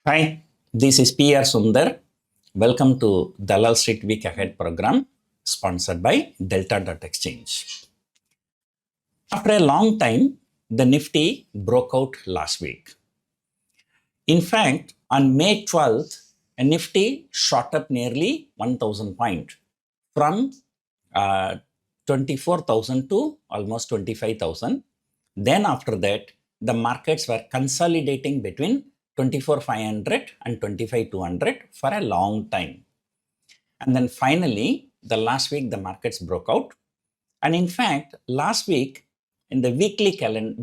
Hi, this is PR Sundar. Welcome to Dalal Street Week Ahead program sponsored by Delta.Exchange. After a long time, the Nifty broke out last week. In fact, on May 12th, a Nifty shot up nearly 1,000 points from 24,000 to almost 25,000. Then after that, the markets were consolidating between 24,500 and 25,200 for a long time. And then finally, the last week, the markets broke out. And in fact, last week, in the weekly candle,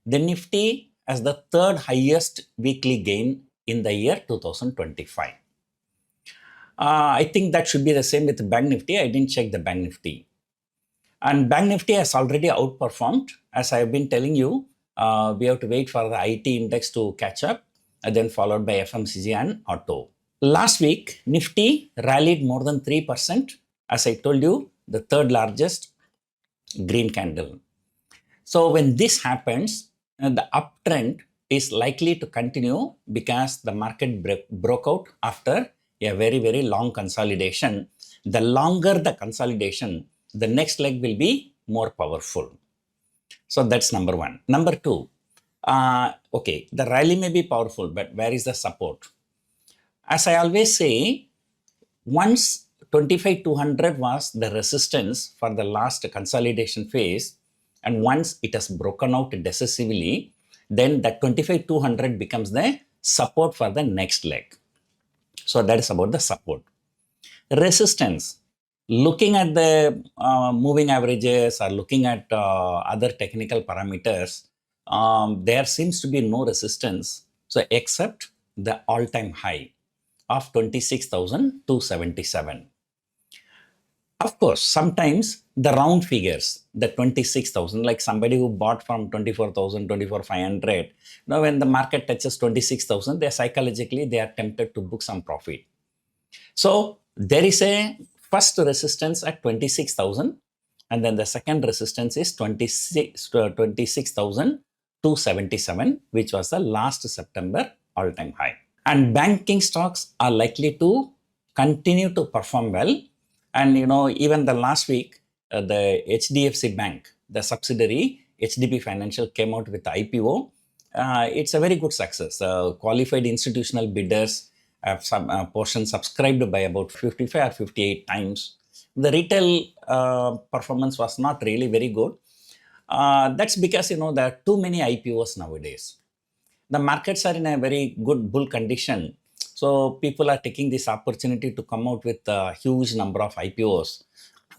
the Nifty has the third highest weekly gain in the year 2025. I think that should be the same with the Bank Nifty. I didn't check the Bank Nifty. And Bank Nifty has already outperformed. As I have been telling you, we have to wait for the IT index to catch up, and then followed by FMCG and auto. Last week, Nifty rallied more than 3%. As I told you, the third largest green candle. So when this happens, the uptrend is likely to continue because the market broke out after a very, very long consolidation. The longer the consolidation, the next leg will be more powerful. So that's number one. Number two, okay, the rally may be powerful, but where is the support? As I always say, once 25,200 was the resistance for the last consolidation phase, and once it has broken out decisively, then that 25,200 becomes the support for the next leg. So that is about the support. Resistance. Looking at the moving averages or looking at other technical parameters, there seems to be no resistance. So except the all-time high of 26,277. Of course, sometimes the round figures, the 26,000, like somebody who bought from 24,000, 24,500, now when the market touches 26,000, they are tempted to book some profit. So there is a first resistance at 26,000, and then the second resistance is 26,277, which was the last September all-time high. And banking stocks are likely to continue to perform well. And even the last week, the HDFC Bank, the subsidiary HDB Financial, came out with the IPO. It's a very good success. Qualified institutional bidders have some portion subscribed by about 55 or 58 times. The retail performance was not really very good. That's because there are too many IPOs nowadays. The markets are in a very good bull condition. So people are taking this opportunity to come out with a huge number of IPOs.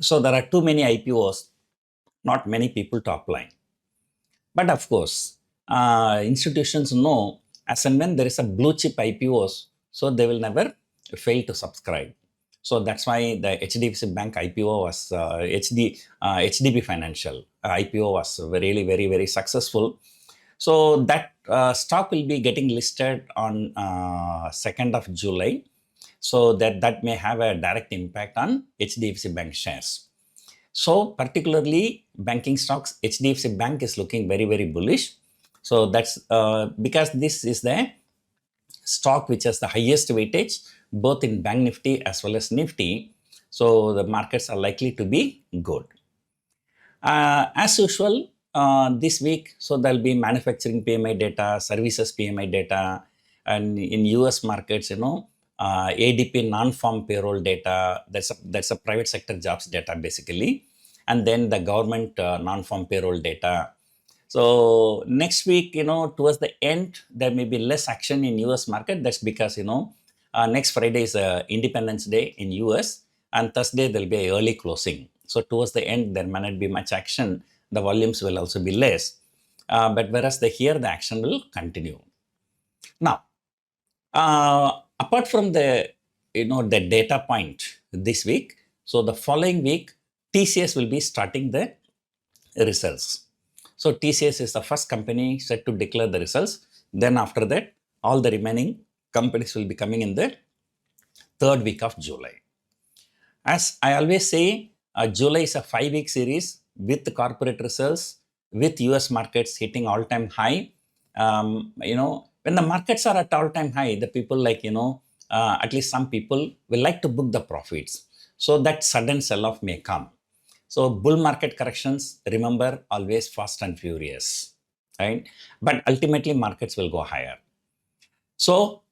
So there are too many IPOs, not many people to apply. But of course, institutions know as and when there is a blue chip IPOs, so they will never fail to subscribe. So that's why the HDFC Bank IPO was HDB Financial IPO was really very, very successful. So that stock will be getting listed on 2nd of July. So that may have a direct impact on HDFC Bank shares. So particularly banking stocks, HDFC Bank is looking very, very bullish. So that's because this is the stock which has the highest weightage, both in Bank Nifty as well as Nifty. So the markets are likely to be good. As usual, this week, so there'll be manufacturing PMI data, services PMI data, and in US markets, ADP non-farm payroll data. That's a private sector jobs data basically, and then the government non-farm payroll data. So next week, towards the end, there may be less action in US market. That's because next Friday is Independence Day in US, and Thursday there'll be an early closing. So towards the end, there may not be much action. The volumes will also be less. But whereas here, the action will continue. Now, apart from the data point this week, so the following week, TCS will be starting the results. So TCS is the first company set to declare the results. Then after that, all the remaining companies will be coming in the third week of July. As I always say, July is a 5-week series with the corporate results, with US markets hitting all-time high. When when the markets are at all-time high, the people at least some people will like to book the profits. So that sudden sell-off may come. So bull market corrections, remember, always fast and furious, right? But ultimately markets will go higher. So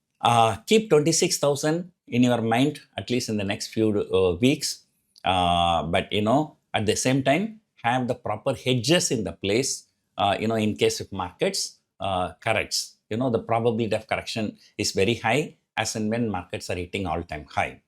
keep 26,000 in your mind, at least in the next few weeks. But at the same time, have the proper hedges in the place, in case if markets corrects. The probability of correction is very high as and when markets are hitting all-time high.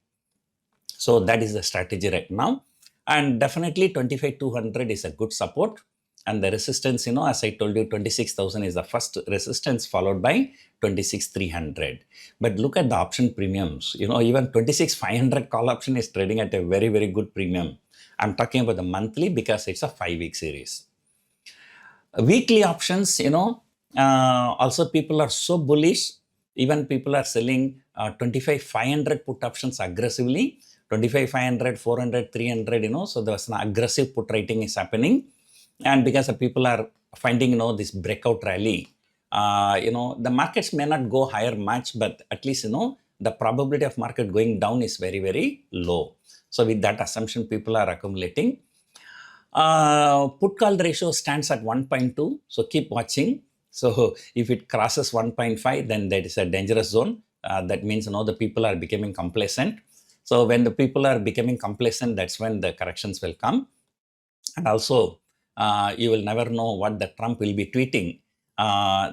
So that is the strategy right now. And definitely 25,200 is a good support. And the resistance, as I told you, 26,000 is the first resistance, followed by 26,300. But look at the option premiums. Even 26,500 call option is trading at a very, very good premium. I'm talking about the monthly because it's a 5-week series. Weekly options, also people are so bullish. Even people are selling 25,500 put options aggressively. 25,500, 400, 300, so there's an aggressive put writing is happening. And because the people are finding, this breakout rally, the markets may not go higher much, but at least, the probability of market going down is very, very low. So with that assumption, people are accumulating. Put call ratio stands at 1.2. So keep watching. So if it crosses 1.5, then that is a dangerous zone. That means, the people are becoming complacent. So when the people are becoming complacent, that's when the corrections will come. And also, you will never know what the Trump will be tweeting.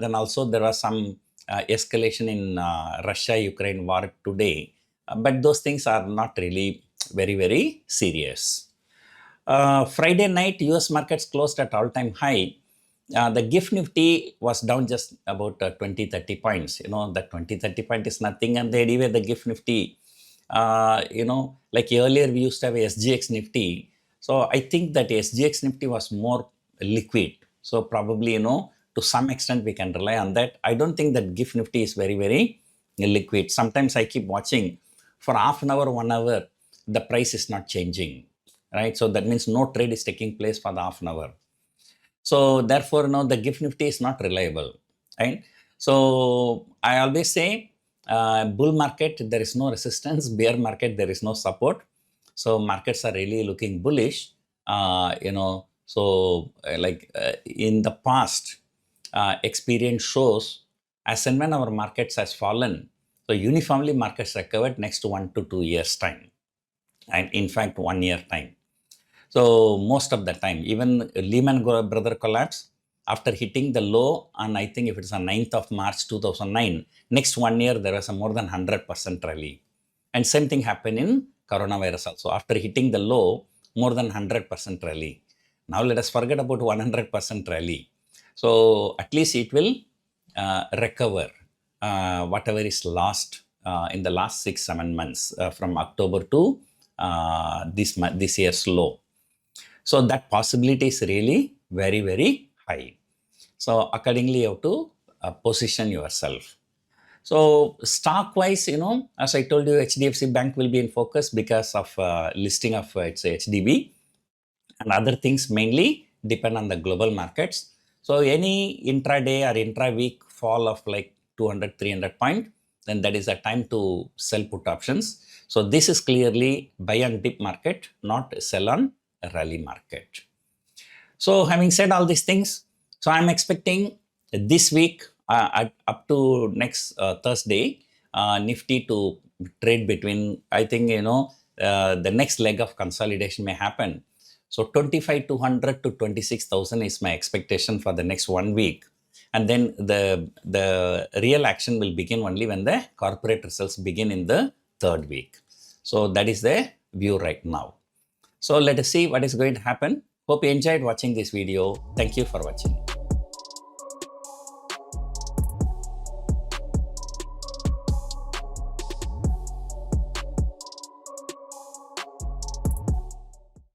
Then also there was some escalation in Russia-Ukraine war today. But those things are not really very, very serious. Friday night, US markets closed at all-time high. The GIFT Nifty was down just about 20-30 points. The 20-30 point is nothing. And anyway, the GIFT Nifty, like earlier we used to have a SGX Nifty. So I think that SGX Nifty was more liquid. So probably, to some extent we can rely on that. I don't think that GIFT Nifty is very, very liquid. Sometimes I keep watching for half an hour, 1 hour, the price is not changing, right? So that means no trade is taking place for the half an hour. So therefore, the GIFT Nifty is not reliable, right? So I always say, bull market, there is no resistance. Bear market, there is no support. So markets are really looking bullish. So in the past, experience shows as and when our markets has fallen, so uniformly markets recovered next 1 to 2 years time. And in fact, 1 year time. So most of the time, even Lehman Brothers collapse, after hitting the low on, I think if it's on 9th of March 2009, next 1 year there was a more than 100% rally. And same thing happened in coronavirus also. After hitting the low, more than 100% rally. Now let us forget about 100% rally. So at least it will recover whatever is lost in the last 6-7 months from October to this year's low. So that possibility is really very, very high. So accordingly, you have to position yourself. So stock-wise, as I told you, HDFC Bank will be in focus because of listing of its HDB, and other things mainly depend on the global markets. So any intraday or intra-week fall of like 200, 300 points, then that is a time to sell put options. So this is clearly buy and dip market, not sell on a rally market. So having said all these things, so I'm expecting this week up to next Thursday, Nifty to trade between, I think, the next leg of consolidation may happen. So 25,200 to 26,000 is my expectation for the next 1 week. And then the real action will begin only when the corporate results begin in the 3rd week. So that is the view right now. So let us see what is going to happen. Hope you enjoyed watching this video. Thank you for watching.